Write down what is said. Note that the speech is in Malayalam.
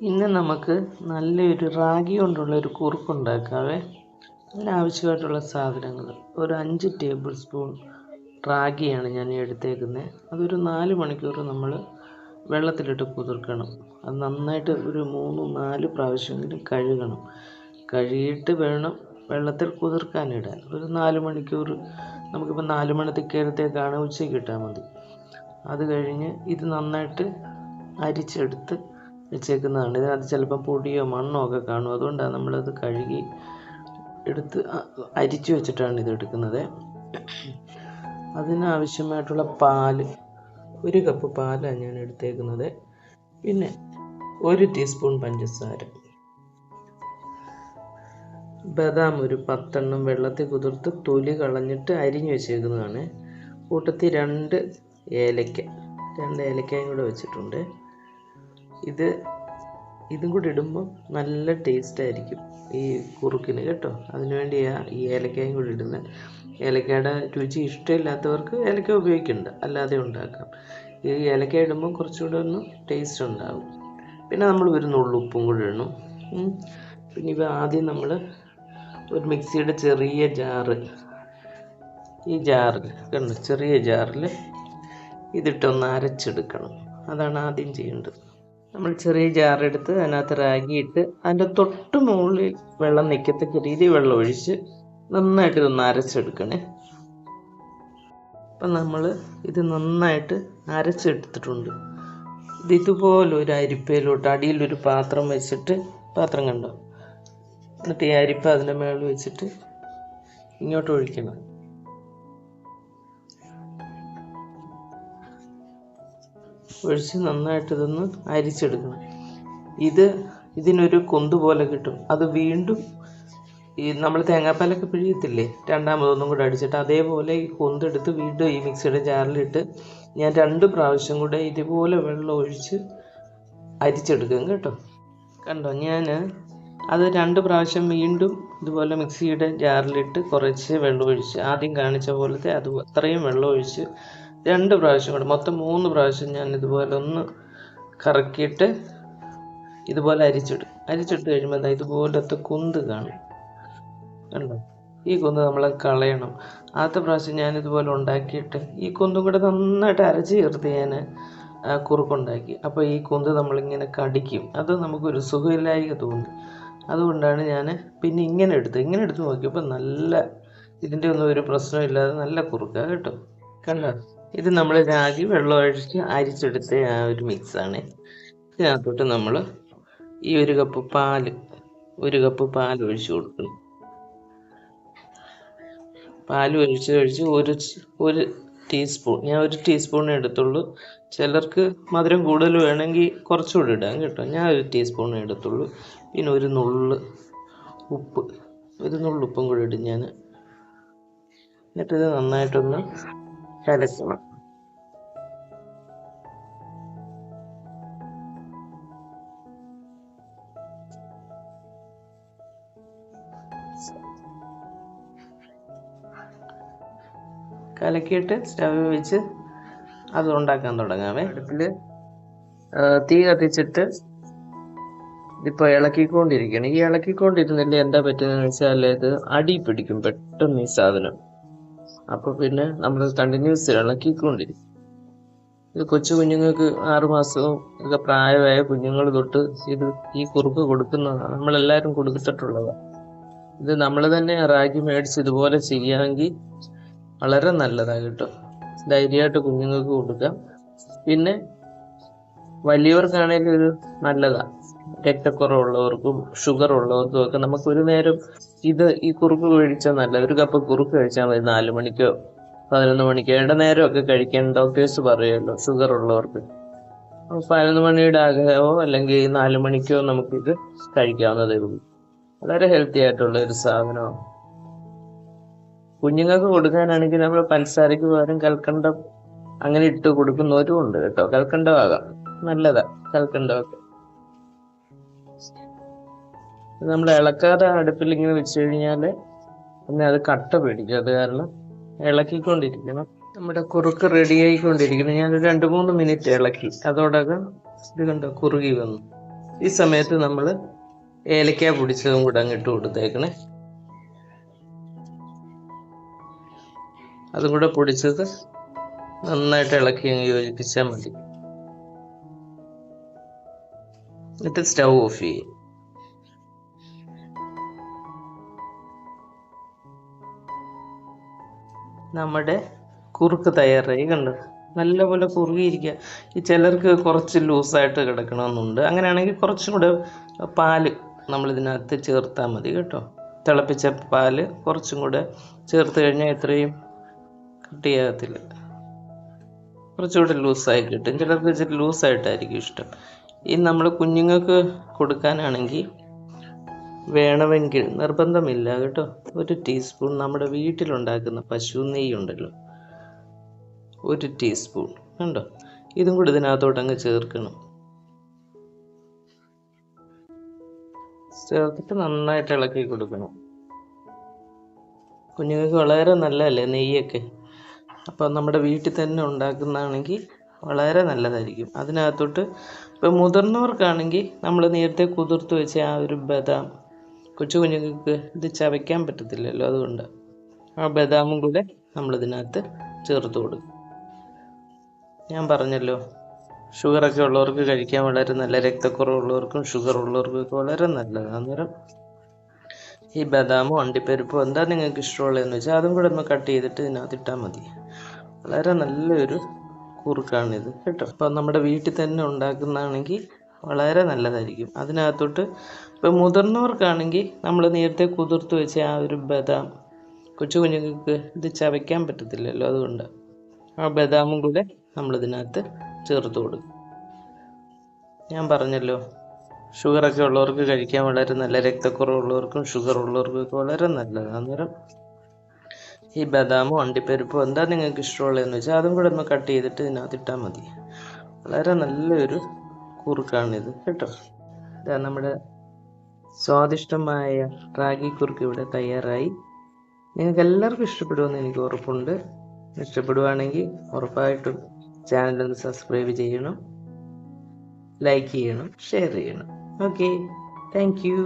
ഇന്ന് നമുക്ക് നല്ലൊരു റാഗി കൊണ്ടുള്ള ഒരു കുറുക്കുണ്ടാക്കാവേ. അതിനാവശ്യമായിട്ടുള്ള സാധനങ്ങൾ: ഒരു 5 ടേബിൾ സ്പൂൺ റാഗിയാണ് ഞാൻ എടുത്തേക്കുന്നത്. അതൊരു 4 മണിക്കൂർ നമ്മൾ വെള്ളത്തിലിട്ട് കുതിർക്കണം. അത് നന്നായിട്ട് ഒരു 3-4 പ്രാവശ്യമെങ്കിലും കഴുകണം. കഴുകിയിട്ട് വേണം വെള്ളത്തിൽ കുതിർക്കാനിടാൻ. ഒരു 4 മണിക്കൂർ, നമുക്കിപ്പോൾ 4 മണിത്തേക്കാണ് ഉച്ചയ്ക്ക് ഇട്ടാൽ മതി. അത് കഴിഞ്ഞ് ഇത് നന്നായിട്ട് അരിച്ചെടുത്ത് വെച്ചേക്കുന്നതാണ്. ഇതിനകത്ത് ചിലപ്പോൾ പൊടിയോ മണ്ണോ ഒക്കെ കാണും. അതുകൊണ്ടാണ് നമ്മളത് കഴുകി എടുത്ത് അരിച്ചു വെച്ചിട്ടാണ് ഇത് എടുക്കുന്നത്. അതിനാവശ്യമായിട്ടുള്ള പാല്, 1 കപ്പ് പാലാണ് ഞാൻ എടുത്തേക്കുന്നത്. പിന്നെ 1 ടീസ്പൂൺ പഞ്ചസാര, ബദാം ഒരു 10 എണ്ണം വെള്ളത്തിൽ കുതിർത്ത് തൊലി കളഞ്ഞിട്ട് അരിഞ്ഞു വെച്ചേക്കുന്നതാണ്. കൂട്ടത്തിൽ 2 ഏലക്കയും കൂടെ വെച്ചിട്ടുണ്ട്. ഇതും കൂടി ഇടുമ്പോൾ നല്ല ടേസ്റ്റ് ആയിരിക്കും ഈ കുറുക്കിന് കേട്ടോ. അതിനുവേണ്ടിയാണ് ഈ ഏലക്കയും കൂടി ഇടുന്നത്. ഏലക്കയുടെ രുചി ഇഷ്ടമില്ലാത്തവർക്ക് ഏലക്ക ഉപയോഗിക്കണ്ട, അല്ലാതെ ഉണ്ടാക്കാം. ഈ ഏലക്ക ഇടുമ്പോൾ കുറച്ചുകൂടെ ഒന്ന് ടേസ്റ്റ് ഉണ്ടാകും. പിന്നെ നമ്മൾ ഒരു നുള്ളു ഉപ്പും കൂടി ഇടണം. പിന്നെ ഇവ ആദ്യം നമ്മൾ ഒരു മിക്സിയുടെ ചെറിയ ജാറ്, ഈ ജാറിൽ കണ്ടു, ചെറിയ ജാറിൽ ഇതിട്ടൊന്ന് അരച്ചെടുക്കണം. അതാണ് ആദ്യം ചെയ്യേണ്ടത്. നമ്മൾ ചെറിയ ജാറെടുത്ത് അതിനകത്ത് റാഗിയിട്ട് അതിൻ്റെ തൊട്ട് മുകളിൽ വെള്ളം നിൽക്കത്തക്ക രീതിയിൽ വെള്ളം ഒഴിച്ച് നന്നായിട്ട് ഇതൊന്ന് അരച്ചെടുക്കണേ. അപ്പം നമ്മൾ ഇത് നന്നായിട്ട് അരച്ചെടുത്തിട്ടുണ്ട്. ഇതുപോലെ ഒരു അരിപ്പയിലോട്ട് അടിയിലൊരു പാത്രം വെച്ചിട്ട്, പാത്രം കണ്ടോ, എന്നിട്ട് ഈ അരിപ്പ അതിൻ്റെ മേളിൽ വെച്ചിട്ട് ഇങ്ങോട്ട് ഒഴിക്കണം. ഒഴിച്ച് നന്നായിട്ട് ഇതൊന്ന് അരിച്ചെടുക്കണം. ഇതിനൊരു കൊന്ത് പോലെ കിട്ടും. അത് വീണ്ടും ഈ നമ്മൾ തേങ്ങാപ്പാലൊക്കെ പിഴിയത്തില്ലേ, രണ്ടാമതൊന്നും കൂടെ അടിച്ചിട്ട് അതേപോലെ ഈ കൊന്തെടുത്ത് വീണ്ടും ഈ മിക്സിയുടെ ജാറിലിട്ട് ഞാൻ 2 പ്രാവശ്യം കൂടെ ഇതുപോലെ വെള്ളം ഒഴിച്ച് അരിച്ചെടുക്കും കേട്ടോ. കണ്ടോ, ഞാൻ അത് 2 പ്രാവശ്യം വീണ്ടും ഇതുപോലെ മിക്സിയുടെ ജാറിലിട്ട് കുറച്ച് വെള്ളം ഒഴിച്ച്, ആദ്യം കാണിച്ച പോലത്തെ അത്രയും വെള്ളം ഒഴിച്ച് 2 പ്രാവശ്യം കൂടെ, മൊത്തം 3 പ്രാവശ്യം ഞാൻ ഇതുപോലെ ഒന്ന് കറക്കിയിട്ട് ഇതുപോലെ അരിച്ചെടുത്ത് കഴിയുമ്പോൾ ഇതുപോലത്തെ കുന്ത് കാണും. കണ്ടോ, ഈ കുന്ത് നമ്മൾ കളയണം. ആദ്യത്തെ പ്രാവശ്യം ഞാൻ ഇതുപോലെ ഉണ്ടാക്കിയിട്ട് ഈ കുന്തും കൂടെ നന്നായിട്ട് അരച്ച് ചേർത്ത് ഞാൻ കുറുക്കുണ്ടാക്കി. അപ്പോൾ ഈ കുന്ത് നമ്മളിങ്ങനെ കടിക്കും. അത് നമുക്കൊരു സുഖമില്ലായ്ക തോന്നി. അതുകൊണ്ടാണ് ഞാൻ പിന്നെ ഇങ്ങനെ എടുത്ത് നോക്കിയപ്പോൾ നല്ല, ഇതിൻ്റെ ഒന്നും ഒരു പ്രശ്നമില്ലാതെ നല്ല കുറുക്കാണ് കേട്ടോ. കണ്ടോ, ഇത് നമ്മൾ റാഗി വെള്ളം ഒഴിച്ച് അരിച്ചെടുത്ത ആ ഒരു മിക്സാണ്. ഇതിനകത്തോട്ട് നമ്മൾ ഈ 1 കപ്പ് പാൽ ഒഴിച്ച് കൊടുക്കണം. പാൽ ഒഴിച്ച് ഒരു ടീസ്പൂൺ, ഞാൻ 1 ടീസ്പൂൺ എടുത്തുള്ളൂ. ചിലർക്ക് മധുരം കൂടുതൽ വേണമെങ്കിൽ കുറച്ചുകൂടി ഇടാം കേട്ടോ. ഞാൻ 1 ടീസ്പൂൺ എടുത്തുള്ളൂ. പിന്നെ ഒരു നുള്ള് ഉപ്പും കൂടി ഇടും ഞാൻ. എന്നിട്ടിത് നന്നായിട്ടൊന്ന് കലക്കണം. കലക്കിയിട്ട് സ്റ്റവ് വെച്ച് അത് ഉണ്ടാക്കാൻ തുടങ്ങാമേ. അടുപ്പിൽ തീ കത്തിച്ചിട്ട് ഇതിപ്പോൾ ഇളക്കിക്കൊണ്ടിരിക്കണം. ഈ ഇളക്കിക്കൊണ്ടിരുന്നില്ല എന്താ പറ്റുന്നതെന്ന് വെച്ചാൽ ഇത് അടി പിടിക്കും പെട്ടെന്ന് ഈ സാധനം. അപ്പോൾ പിന്നെ നമ്മൾ കണ്ടിന്യൂസ് ഇളക്കിക്കൊണ്ടിരിക്കും. ഇത് കൊച്ചു കുഞ്ഞുങ്ങൾക്ക് 6 മാസവും ഒക്കെ പ്രായമായ കുഞ്ഞുങ്ങൾ തൊട്ട് ഈ കുറുക്ക് കൊടുക്കുന്നതാണ്. നമ്മളെല്ലാവരും കൊടുത്തിട്ടുള്ളതാണ്. ഇത് നമ്മൾ തന്നെ റാഗി മേടിച്ച് ഇതുപോലെ ചെയ്യാമെങ്കിൽ വളരെ നല്ലതാണ് കേട്ടോ. ധൈര്യമായിട്ട് കുഞ്ഞുങ്ങൾക്ക് കൊടുക്കാം. പിന്നെ വലിയവർക്കാണെങ്കിലും ഇത് നല്ലതാണ്. രക്തക്കുറവുള്ളവർക്കും ഷുഗർ ഉള്ളവർക്കും ഒക്കെ നമുക്ക് ഒരു നേരം ഈ കുറുക്ക് കഴിച്ചാൽ നല്ലത്. 1 കപ്പ് കുറുക്ക് കഴിച്ചാൽ മതി. 4 മണിക്കോ 11 മണിക്കോ ഇടനേരമൊക്കെ കഴിക്കാൻ ഡോക്ടേഴ്സ് പറയുമല്ലോ ഷുഗർ ഉള്ളവർക്ക്. 11 മണിയുടെ ആഗ്രഹമോ അല്ലെങ്കിൽ 4 മണിക്കോ നമുക്കിത് കഴിക്കാവുന്നതേ ഉള്ളൂ. വളരെ ഹെൽത്തി ആയിട്ടുള്ള ഒരു സാധനമാണ്. കുഞ്ഞുങ്ങൾക്ക് കൊടുക്കാനാണെങ്കിൽ നമ്മൾ പഞ്ചസാരയ്ക്ക് പകരം കൽക്കണ്ടം അങ്ങനെ ഇട്ട് കൊടുക്കുന്നവരും ഉണ്ട് കേട്ടോ. കൽക്കണ്ടമാകാം, നല്ലതാ കൽക്കണ്ടമൊക്കെ. നമ്മൾ ഇളക്കാതെ അടുപ്പിൽ ഇങ്ങനെ വെച്ച് കഴിഞ്ഞാൽ പിന്നെ അത് കട്ട പിടിക്കും. അത് കാരണം ഇളക്കിക്കൊണ്ടിരിക്കണം. നമ്മുടെ കുറുക്ക് റെഡി ആയിക്കൊണ്ടിരിക്കണം. ഞാനൊരു 2-3 മിനിറ്റ് ഇളക്കി. അതോടൊക്കെ ഇത് കണ്ടോ കുറുകി വന്നു. ഈ സമയത്ത് നമ്മൾ ഏലക്ക പൊടിച്ചതും കൂടെ അങ്ങ് ഇട്ട് കൊടുത്തേക്കണേ. അതും കൂടെ പൊടിച്ചത് നന്നായിട്ട് ഇളക്കി അങ്ങ് യോജിപ്പിച്ചാൽ മതി. എന്നിട്ട് സ്റ്റൗ ഓഫ് ചെയ്യും. നമ്മുടെ കുറുക്ക് തയ്യാറായി. കണ്ടോ, നല്ലപോലെ കുറുകിയിരിക്കുക. ഈ ചിലർക്ക് കുറച്ച് ലൂസായിട്ട് കിടക്കണമെന്നുണ്ട്. അങ്ങനെയാണെങ്കിൽ കുറച്ചും കൂടെ പാല് നമ്മളിതിനകത്ത് ചേർത്താൽ മതി കേട്ടോ. തിളപ്പിച്ച പാല് കുറച്ചും കൂടെ ചേർത്ത് കഴിഞ്ഞാൽ എത്രയും കട്ടിയാകത്തില്ല, കുറച്ചുകൂടെ ലൂസായി കിട്ടും. ചിലർക്ക് ഇച്ചിരി ലൂസായിട്ടായിരിക്കും ഇഷ്ടം. ഈ നമ്മൾ കുഞ്ഞുങ്ങൾക്ക് കൊടുക്കാനാണെങ്കിൽ വേണമെങ്കിൽ, നിർബന്ധമില്ല കേട്ടോ, 1 ടീസ്പൂൺ നമ്മുടെ വീട്ടിലുണ്ടാക്കുന്ന പശു നെയ്യ് ഉണ്ടല്ലോ, 1 ടീസ്പൂൺ കണ്ടോ, ഇതും കൂടി ഇതിനകത്തോട്ട് അങ്ങ് ചേർക്കണം. ചേർത്തിട്ട് നന്നായിട്ട് ഇളക്കി കൊടുക്കണം. കുഞ്ഞുങ്ങൾക്ക് വളരെ നല്ലതല്ലേ നെയ്യൊക്കെ. അപ്പോൾ നമ്മുടെ വീട്ടിൽ തന്നെ ഉണ്ടാക്കുന്നതാണെങ്കിൽ വളരെ നല്ലതായിരിക്കും. അതിനകത്തോട്ട് ഇപ്പോൾ മുതിർന്നവർക്കാണെങ്കിൽ നമ്മൾ നേരത്തെ കുതിർത്ത് വെച്ച ആ ഒരു ബദാം, കൊച്ചു കുഞ്ഞുങ്ങൾക്ക് ഇത് ചവയ്ക്കാൻ പറ്റത്തില്ലല്ലോ, അതുകൊണ്ട് ആ ബദാമും കൂടെ നമ്മളിതിനകത്ത് ചേർത്ത് കൊടുക്കും. ഞാൻ പറഞ്ഞല്ലോ, ഷുഗറൊക്കെ ഉള്ളവർക്ക് കഴിക്കാൻ വളരെ നല്ല, രക്തക്കുറവുള്ളവർക്കും ഷുഗർ ഉള്ളവർക്കൊക്കെ വളരെ നല്ലതാണ്. അന്നേരം ഈ ബദാമോ അണ്ടിപ്പരിപ്പോ എന്താ നിങ്ങൾക്ക് ഇഷ്ടമുള്ളതെന്ന് വെച്ചാൽ അതും കൂടെ ഒന്ന് കട്ട് ചെയ്തിട്ട് ഇതിനകത്ത് ഇട്ടാൽ മതി. വളരെ നല്ലൊരു കുറുക്കാണിത് കേട്ടോ. അപ്പം നമ്മുടെ വീട്ടിൽ തന്നെ ഉണ്ടാക്കുന്നതാണെങ്കിൽ വളരെ നല്ലതായിരിക്കും. അതിനകത്തോട്ട് ഇപ്പോൾ മുതിർന്നവർക്കാണെങ്കിൽ നമ്മൾ നേരത്തെ കുതിർത്ത് വെച്ച ആ ഒരു ബദാം, കൊച്ചു കുഞ്ഞുങ്ങൾക്ക് ഇത് ചവയ്ക്കാൻ പറ്റത്തില്ലല്ലോ, അതുകൊണ്ട് ആ ബദാമും കൂടെ നമ്മളിതിനകത്ത് ചേർത്ത് കൊടുക്കും. ഞാൻ പറഞ്ഞല്ലോ, ഷുഗറൊക്കെ ഉള്ളവർക്ക് കഴിക്കാൻ വളരെ നല്ല, രക്തക്കുറവുള്ളവർക്കും ഷുഗർ ഉള്ളവർക്കൊക്കെ വളരെ നല്ലതാണ്. അന്നേരം ഈ ബദാമോ അണ്ടിപ്പരിപ്പോ എന്താ നിങ്ങൾക്ക് ഇഷ്ടമുള്ളതെന്ന് വെച്ചാൽ അതും കൂടെ ഒന്ന് കട്ട് ചെയ്തിട്ട് ഇതിനകത്ത് ഇട്ടാൽ മതി. വളരെ നല്ലൊരു കുറുക്കാണിത് കേട്ടോ. ഇതാ നമ്മുടെ സ്വാദിഷ്ടമായ റാഗി കുറുക്ക് ഇവിടെ തയ്യാറായി. നിങ്ങൾക്ക് എല്ലാവർക്കും ഇഷ്ടപ്പെടുമെന്ന് എനിക്ക് ഉറപ്പുണ്ട്. ഇഷ്ടപ്പെടുവാണെങ്കിൽ ഉറപ്പായിട്ടും ചാനലൊന്ന് സബ്സ്ക്രൈബ് ചെയ്യണം, ലൈക്ക് ചെയ്യണം, ഷെയർ ചെയ്യണം. Okay, thank you.